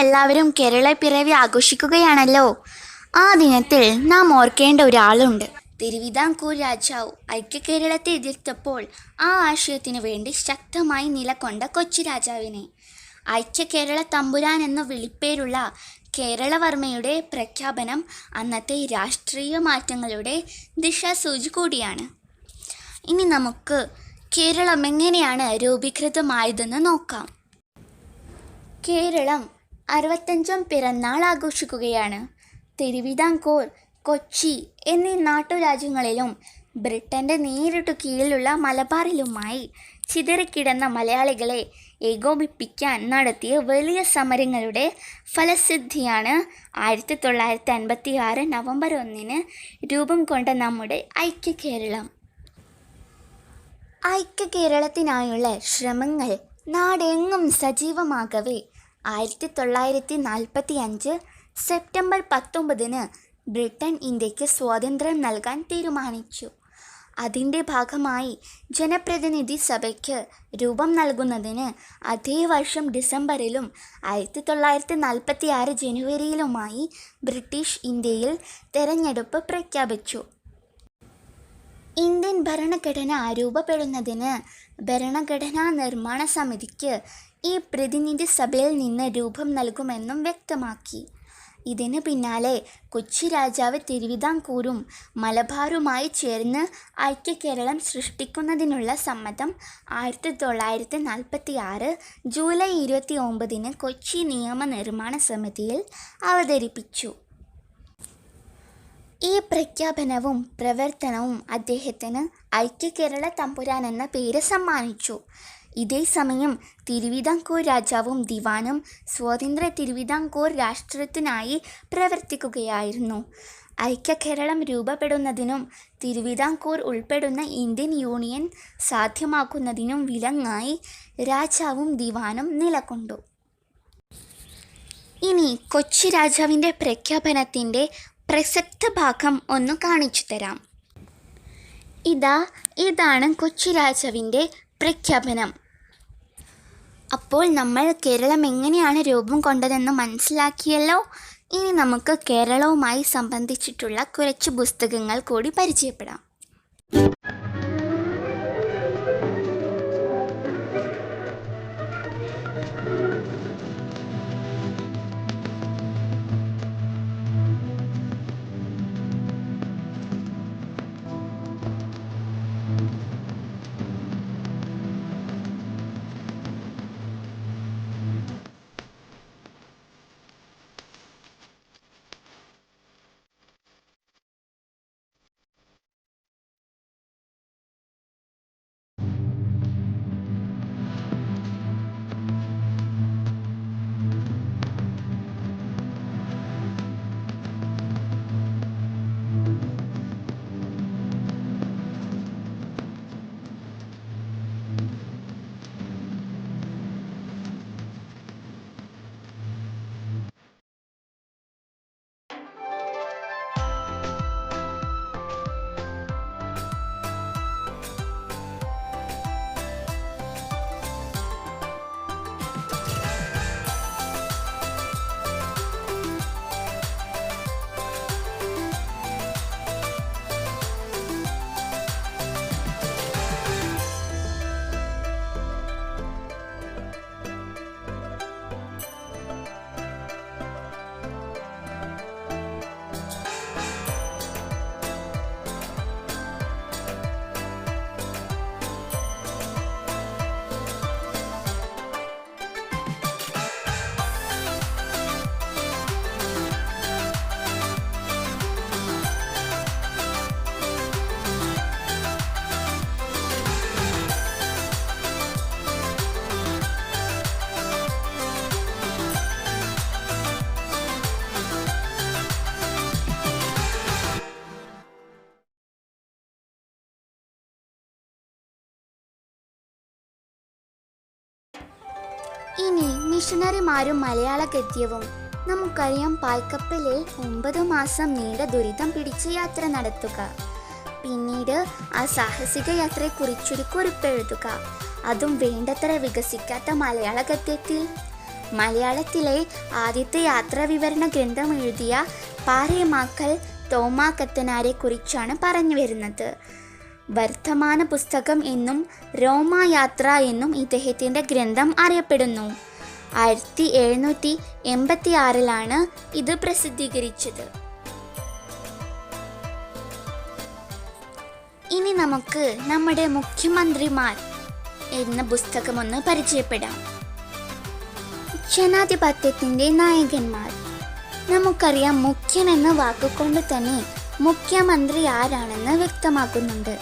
എല്ലാവരും കേരള പിറവി ആഘോഷിക്കുകയാണല്ലോ. ആ ദിനത്തിൽ നാം ഓർക്കേണ്ട ഒരാളുണ്ട്. തിരുവിതാംകൂർ രാജാവ് ഐക്യകേരളത്തെ എതിർത്തപ്പോൾ ആ ആശയത്തിനു വേണ്ടി ശക്തമായി നിലകൊണ്ട കൊച്ചി രാജാവിനെ. ഐക്യകേരള തമ്പുരാൻ എന്ന വിളിപ്പേരുള്ള കേരളവർമ്മയുടെ പ്രഖ്യാപനം അന്നത്തെ രാഷ്ട്രീയ മാറ്റങ്ങളുടെ ദിശാസൂചി കൂടിയാണ്. ഇനി നമുക്ക് കേരളം എങ്ങനെയാണ് രൂപീകൃതമായതെന്ന് നോക്കാം. കേരളം 65ാം പിറന്നാൾ ആഘോഷിക്കുകയാണ്. തിരുവിതാംകൂർ, കൊച്ചി എന്നീ നാട്ടുരാജ്യങ്ങളിലും ബ്രിട്ടൻ്റെ നേരിട്ടു കീഴിലുള്ള മലബാറിലുമായി ചിതറിക്കിടന്ന മലയാളികളെ ഏകോപിപ്പിക്കാൻ നടത്തിയ വലിയ സമരങ്ങളുടെ ഫലസിദ്ധിയാണ് 1956 നവംബർ 1 രൂപം കൊണ്ട നമ്മുടെ ഐക്യകേരളം. ഐക്യകേരളത്തിനായുള്ള ശ്രമങ്ങൾ നാടെങ്ങും സജീവമാകവേ 1945 സെപ്റ്റംബർ 19 ബ്രിട്ടൻ ഇന്ത്യക്ക് സ്വാതന്ത്ര്യം നൽകാൻ തീരുമാനിച്ചു. അതിൻ്റെ ഭാഗമായി ജനപ്രതിനിധി സഭയ്ക്ക് രൂപം നൽകുന്നതിന് അതേ വർഷം ഡിസംബറിലും 1946 ജനുവരിയിലുമായി ബ്രിട്ടീഷ് ഇന്ത്യയിൽ തെരഞ്ഞെടുപ്പ് പ്രഖ്യാപിച്ചു. ഇന്ത്യൻ ഭരണഘടന രൂപപ്പെടുന്നതിന് ഭരണഘടനാ നിർമ്മാണ സമിതിക്ക് ഈ പ്രതിനിധി സഭയിൽ നിന്ന് രൂപം നൽകുമെന്നും വ്യക്തമാക്കി. ഇതിന് പിന്നാലെ കൊച്ചി രാജാവ് തിരുവിതാംകൂറും മലബാറുമായി ചേർന്ന് ഐക്യകേരളം സൃഷ്ടിക്കുന്നതിനുള്ള സമ്മതം 1946 ജൂലൈ 29 കൊച്ചി നിയമനിർമ്മാണ സമിതിയിൽ അവതരിപ്പിച്ചു. ഈ പ്രഖ്യാപനവും പ്രവർത്തനവും അദ്ദേഹത്തിന് ഐക്യകേരള തമ്പുരാൻ എന്ന പേര് സമ്മാനിച്ചു. ഇതേ സമയം തിരുവിതാംകൂർ രാജാവും ദിവാനും സ്വതന്ത്ര തിരുവിതാംകൂർ രാഷ്ട്രത്തിനായി പ്രവർത്തിക്കുകയായിരുന്നു. ഐക്യകേരളം രൂപപ്പെടുന്നതിനും തിരുവിതാംകൂർ ഉൾപ്പെടുന്ന ഇന്ത്യൻ യൂണിയൻ സാധ്യമാക്കുന്നതിനും വിലങ്ങായി രാജാവും ദിവാനും നിലകൊണ്ടു. ഇനി കൊച്ചി രാജാവിൻ്റെ പ്രഖ്യാപനത്തിൻ്റെ പ്രസക്ത ഭാഗം ഒന്ന് കാണിച്ചു തരാം. ഇതാണ് കൊച്ചി രാജാവിൻ്റെ പ്രഖ്യാപനം. അപ്പോൾ നമ്മൾ കേരളം എങ്ങനെയാണ് രൂപം കൊണ്ടതെന്ന് മനസ്സിലാക്കിയല്ലോ. ഇനി നമുക്ക് കേരളവുമായി സംബന്ധിച്ചിട്ടുള്ള കുറച്ച് പുസ്തകങ്ങൾ കൂടി പരിചയപ്പെടാം. ഇനി മിഷണറിമാരും മലയാള ഗദ്യവും. നമുക്കറിയാം, പായ്ക്കപ്പലിൽ 9 മാസം നീണ്ട ദുരിതം പിടിച്ച് യാത്ര നടത്തുക, പിന്നീട് ആ സാഹസിക യാത്രയെക്കുറിച്ചൊരു കുറിപ്പെഴുതുക, അതും വേണ്ടത്ര വികസിക്കാത്ത മലയാള ഗദ്യത്തിൽ. മലയാളത്തിലെ ആദ്യത്തെ യാത്രാ വിവരണ ഗ്രന്ഥം എഴുതിയ പാറേമാക്കൽ തോമാ കത്തനാരെ കുറിച്ചാണ് പറഞ്ഞു വരുന്നത്. വർത്തമാന പുസ്തകം എന്നും റോമായാത്ര എന്നും ഇദ്ദേഹത്തിൻ്റെ ഗ്രന്ഥം അറിയപ്പെടുന്നു. 1786 ഇത് പ്രസിദ്ധീകരിച്ചത്. ഇനി നമുക്ക് നമ്മുടെ മുഖ്യമന്ത്രിമാർ എന്ന പുസ്തകമൊന്ന് പരിചയപ്പെടാം. ജനാധിപത്യത്തിൻ്റെ നായകന്മാർ. നമുക്കറിയാം, മുഖ്യൻ എന്ന വാക്കുകൊണ്ട് തന്നെ മുഖ്യമന്ത്രി ആരാണെന്ന് വ്യക്തമാക്കുന്നുണ്ട്.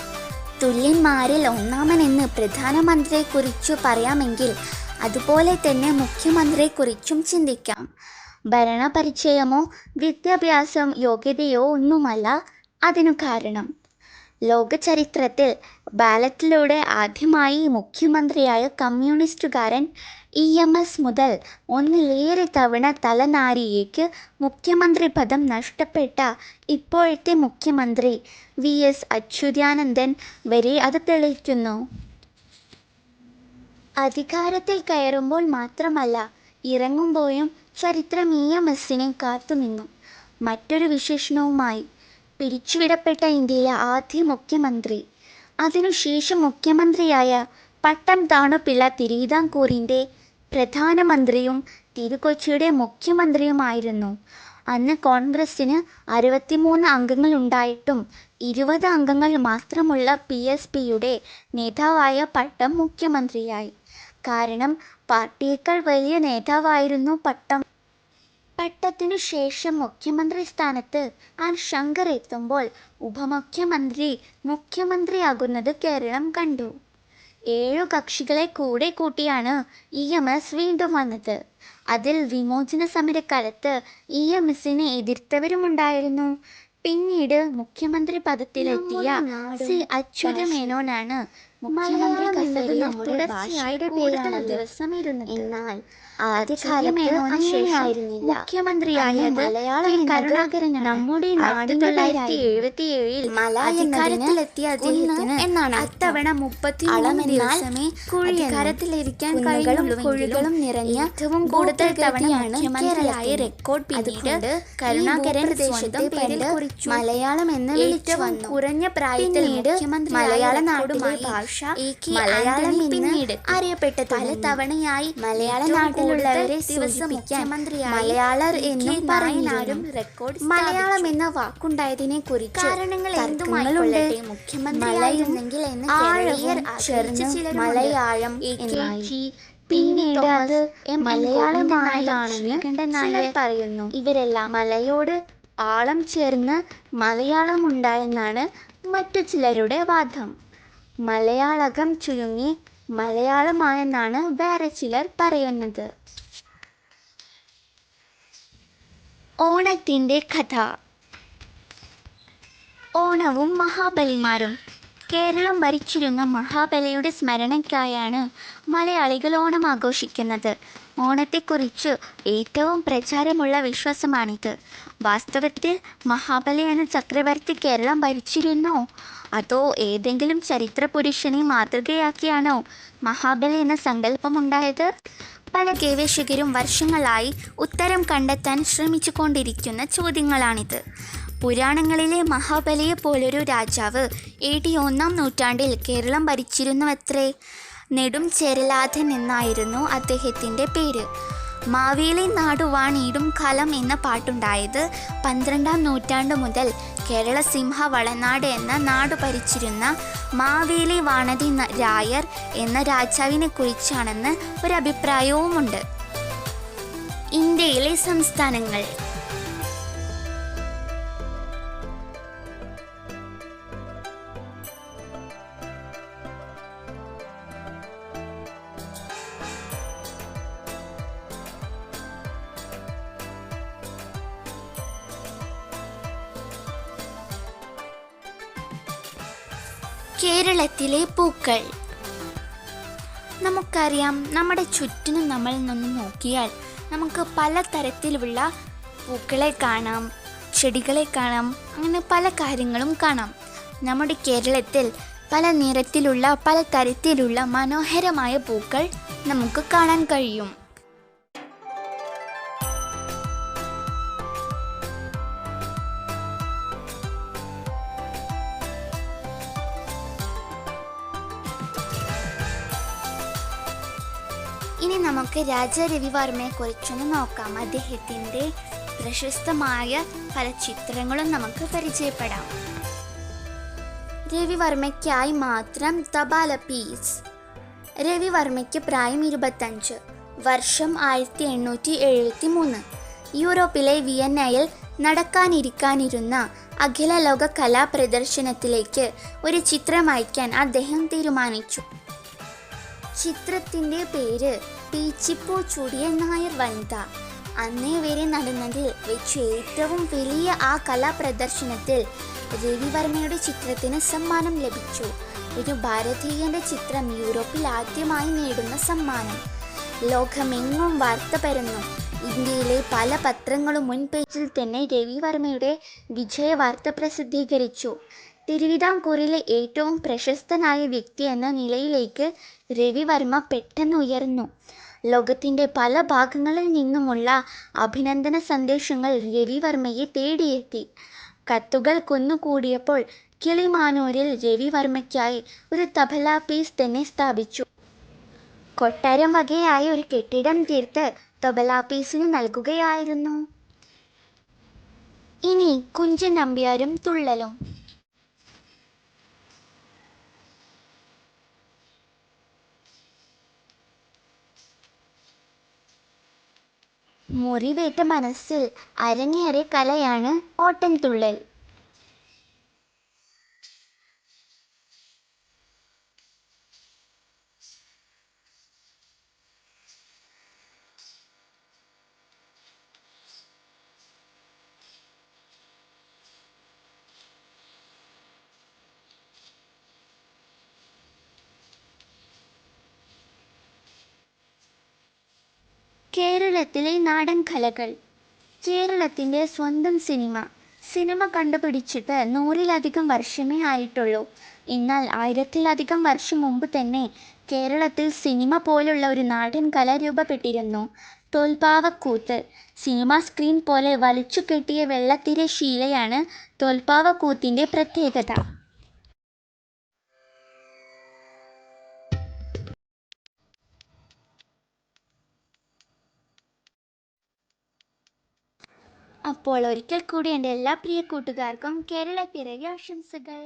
തുല്യന്മാരിൽ ഒന്നാമനെന്ന് പ്രധാനമന്ത്രിയെക്കുറിച്ചു പറയാമെങ്കിൽ അതുപോലെ തന്നെ മുഖ്യമന്ത്രിയെക്കുറിച്ചും ചിന്തിക്കാം. ഭരണപരിചയമോ വിദ്യാഭ്യാസം യോഗ്യതയോ ഒന്നുമല്ല അതിനു കാരണം. ലോക ചരിത്രത്തിൽ ബാലറ്റിലൂടെ ആദ്യമായി മുഖ്യമന്ത്രിയായ കമ്മ്യൂണിസ്റ്റുകാരൻ EMS മുതൽ ഒന്നിലേറെ തവണ തലനാരിഴയ്ക്ക് മുഖ്യമന്ത്രി പദം നഷ്ടപ്പെട്ട ഇപ്പോഴത്തെ മുഖ്യമന്ത്രി VS അച്യുതാനന്ദൻ വരെ അത് തെളിയിക്കുന്നു. അധികാരത്തിൽ കയറുമ്പോൾ മാത്രമല്ല, ഇറങ്ങുമ്പോഴും ചരിത്രം EMSനെ കാത്തുനിന്നു. മറ്റൊരു വിശേഷണവുമായി പിരിച്ചുവിടപ്പെട്ട ഇന്ത്യയിലെ ആദ്യ മുഖ്യമന്ത്രി, അതിനുശേഷം മുഖ്യമന്ത്രിയായ പട്ടം താണുപിള്ള തിരുവിതാംകൂറിൻ്റെ പ്രധാനമന്ത്രിയും തിരുക്കൊച്ചിയുടെ മുഖ്യമന്ത്രിയുമായിരുന്നു. അന്ന് കോൺഗ്രസ്സിന് 63 അംഗങ്ങളുണ്ടായിട്ടും 20 അംഗങ്ങൾ മാത്രമുള്ള PSPയുടെ നേതാവായ പട്ടം മുഖ്യമന്ത്രിയായി. കാരണം പാർട്ടിയേക്കാൾ വലിയ നേതാവായിരുന്നു പട്ടം. പട്ടത്തിനു ശേഷം മുഖ്യമന്ത്രി സ്ഥാനത്ത് ശങ്കർ എത്തുമ്പോൾ ഉപമുഖ്യമന്ത്രി മുഖ്യമന്ത്രിയാകുന്നത് കേരളം കണ്ടു. 7 കക്ഷികളെ കൂടെ കൂട്ടിയാണ് EMS വീണ്ടും വന്നത്. അതിൽ വിമോചന സമരക്കാലത്ത് EMSനെ എതിർത്തവരുമുണ്ടായിരുന്നു. പിന്നീട് മുഖ്യമന്ത്രി പദത്തിലെത്തിയ അച്യുത മേനോനാണ് മുഖ്യമന്ത്രി കസേരയിൽ തുടർച്ചയായിട്ട് കൂടുതൽ ദിവസം ഇരുന്നത്. എന്നാൽ ആദ്യകാലത്ത് അങ്ങനെയായിരുന്നില്ല. മുഖ്യമന്ത്രിയായത് കരുണാകരനാണ്. നമ്മുടെ 1977 അധികാരത്തിലെത്തിയ അദ്ദേഹത്തിന് എന്നാണ് അത്തവണ 33 ദിവസമേ അധികാരത്തിലിരിക്കാൻ കഴിയുള്ളൂവെങ്കിലും നിറഞ്ഞ ഏറ്റവും കൂടുതൽ തവണയാണ് മുഖ്യമന്ത്രിയായ റെക്കോർഡ്. പിന്നീട് കരുണാകരൻ ദേശത്തെ പേരിൽ മലയാളം എന്ന് വിളിച്ചു വന്നു. കുറഞ്ഞ പ്രായത്തിൽ മലയാള നാടുമായി ഭാഷ മലയാളം പിന്നീട് അറിയപ്പെട്ടത്. പല തവണയായി മലയാള നാട്ടിലുള്ളവരെ സൂചിപ്പിക്കാൻ മലയാളർ എന്നും പറയുന്നവരും റെക്കോർഡ്. മലയാളം എന്ന വാക്കുണ്ടായതിനെ കുറിച്ച് കാരണങ്ങൾ എന്തുമായിക്കൊള്ളട്ടെ, മുഖ്യമന്ത്രിയായിരുന്നെങ്കിൽ എന്ന് കേരളീയർ ചേർന്ന് മലയാളം എന്നായി. പിന്നീട് അത് മലയാളമാണെന്ന് ചിലർ പറയുന്നു. ഇവരെല്ലാം മലയോട് ആളം ചേർന്ന് മലയാളം ഉണ്ടായെന്നാണ് മറ്റു ചിലരുടെ വാദം. മലയാളകം ചുരുങ്ങി മലയാളമായെന്നാണ് വേറെ ചിലർ പറയുന്നത്. ഓണത്തിൻ്റെ കഥ. ഓണവും മഹാബലിമാരും. കേരളം ഭരിച്ചിരുന്ന മഹാബലിയുടെ സ്മരണയ്ക്കായാണ് മലയാളികൾ ഓണം ആഘോഷിക്കുന്നത്. ഓണത്തെക്കുറിച്ച് ഏറ്റവും പ്രചാരമുള്ള വിശ്വാസമാണിത്. വാസ്തവത്തിൽ മഹാബലി എന്ന ചക്രവർത്തി കേരളം ഭരിച്ചിരുന്നോ, അതോ ഏതെങ്കിലും ചരിത്ര പുരുഷനെ മാതൃകയാക്കിയാണോ മഹാബലി എന്ന സങ്കല്പമുണ്ടായത്? പല ഗവേഷകരും വർഷങ്ങളായി ഉത്തരം കണ്ടെത്താൻ ശ്രമിച്ചു കൊണ്ടിരിക്കുന്ന ചോദ്യങ്ങളാണിത്. പുരാണങ്ങളിലെ മഹാബലിയെ പോലൊരു രാജാവ് AD 1-ാം നൂറ്റാണ്ടിൽ കേരളം ഭരിച്ചിരുന്നുവത്രേ. നെടും ചേരലാഥൻ എന്നായിരുന്നു അദ്ദേഹത്തിൻ്റെ പേര്. മാവേലി നാടുവാണീടും കാലം എന്ന പാട്ടുണ്ടായത് 12-ാം നൂറ്റാണ്ട് മുതൽ കേരള സിംഹ വളനാട് എന്ന നാട് ഭരിച്ചിരുന്ന മാവേലി വാണതി രായർ എന്ന രാജാവിനെ കുറിച്ചാണെന്ന് ഒരഭിപ്രായവുമുണ്ട്. ഇന്ത്യയിലെ സംസ്ഥാനങ്ങൾ. കേരളത്തിലെ പൂക്കൾ. നമുക്കറിയാം, നമ്മുടെ ചുറ്റിനും നമ്മൾ നിന്ന് നോക്കിയാൽ നമുക്ക് പല തരത്തിലുള്ള പൂക്കളെ കാണാം, ചെടികളെ കാണാം, അങ്ങനെ പല കാര്യങ്ങളും കാണാം. നമ്മുടെ കേരളത്തിൽ പല നിറത്തിലുള്ള പല തരത്തിലുള്ള മനോഹരമായ പൂക്കൾ നമുക്ക് കാണാൻ കഴിയും. ഇനി നമുക്ക് രാജ രവിവർമ്മയെ കുറിച്ചൊന്ന് നോക്കാം. അദ്ദേഹത്തിൻ്റെ പ്രശസ്തമായ പല ചിത്രങ്ങളും നമുക്ക് പരിചയപ്പെടാം. രവിവർമ്മയ്ക്കായി മാത്രം തപാല പീസ്. രവിവർമ്മയ്ക്ക് പ്രായം 25, വർഷം 1873. യൂറോപ്പിലെ വിയന്നയിൽ നടക്കാനിരിക്കാനിരുന്ന അഖില ലോക കലാ പ്രദർശനത്തിലേക്ക് ഒരു ചിത്രം അയക്കാൻ അദ്ദേഹം തീരുമാനിച്ചു. ചിത്രത്തിൻ്റെ പേര് പീച്ചിപ്പൂ ചൂടിയ നായർ വനിത. അന്നേ വരെ നടന്നതിൽ വെച്ച് ഏറ്റവും വലിയ ആ കലാപ്രദർശനത്തിൽ രവിവർമ്മയുടെ ചിത്രത്തിന് സമ്മാനം ലഭിച്ചു. ഒരു ഭാരതീയന്റെ ചിത്രം യൂറോപ്പിൽ ആദ്യമായി നേടുന്ന സമ്മാനം. ലോകമെങ്ങും വാർത്ത പരന്നു. ഇന്ത്യയിലെ പല പത്രങ്ങളും മുൻ പേജിൽ തന്നെ രവിവർമ്മയുടെ വിജയ വാർത്ത പ്രസിദ്ധീകരിച്ചു. തിരുവിതാംകൂറിലെ ഏറ്റവും പ്രശസ്തനായ വ്യക്തി എന്ന നിലയിലേക്ക് രവിവർമ്മ പെട്ടെന്ന് ഉയർന്നു. ലോകത്തിൻ്റെ പല ഭാഗങ്ങളിൽ നിന്നുമുള്ള അഭിനന്ദന സന്ദേശങ്ങൾ രവിവർമ്മയെ തേടിയെത്തി. കത്തുകൾ കുന്നുകൂടിയപ്പോൾ കിളിമാനൂരിൽ രവിവർമ്മയ്ക്കായി ഒരു തബല പീസ് തന്നെ സ്ഥാപിച്ചു. കൊട്ടാരം വകയായി ഒരു കെട്ടിടം തീർത്ത് തബല പീസിന് നൽകുകയായിരുന്നു. ഇനി കുഞ്ചൻ നമ്പ്യാരും തുള്ളലും. മുറിവേറ്റ മനസ്സിൽ അരങ്ങേറിയ കലയാണ് ഓട്ടൻതുള്ളൽ. കേരളത്തിലെ നാടൻ കലകൾ. കേരളത്തിൻ്റെ സ്വന്തം സിനിമ കണ്ടുപിടിച്ചിട്ട് 100-ലധികം വർഷമേ ആയിട്ടുള്ളൂ. എന്നാൽ 1000-ലധികം വർഷം മുമ്പ് തന്നെ കേരളത്തിൽ സിനിമ പോലുള്ള ഒരു നാടൻ കല രൂപപ്പെട്ടിരുന്നു. തോൽപ്പാവക്കൂത്ത്. സിനിമ സ്ക്രീൻ പോലെ വലിച്ചു കെട്ടിയ വെള്ളത്തിരശ്ശീലയാണ് തോൽപ്പാവക്കൂത്തിൻ്റെ പ്രത്യേകത. അപ്പോൾ ഒരിക്കൽ കൂടി എൻ്റെ എല്ലാ പ്രിയ കൂട്ടുകാർക്കും കേരളപ്പിറവി ആശംസകൾ.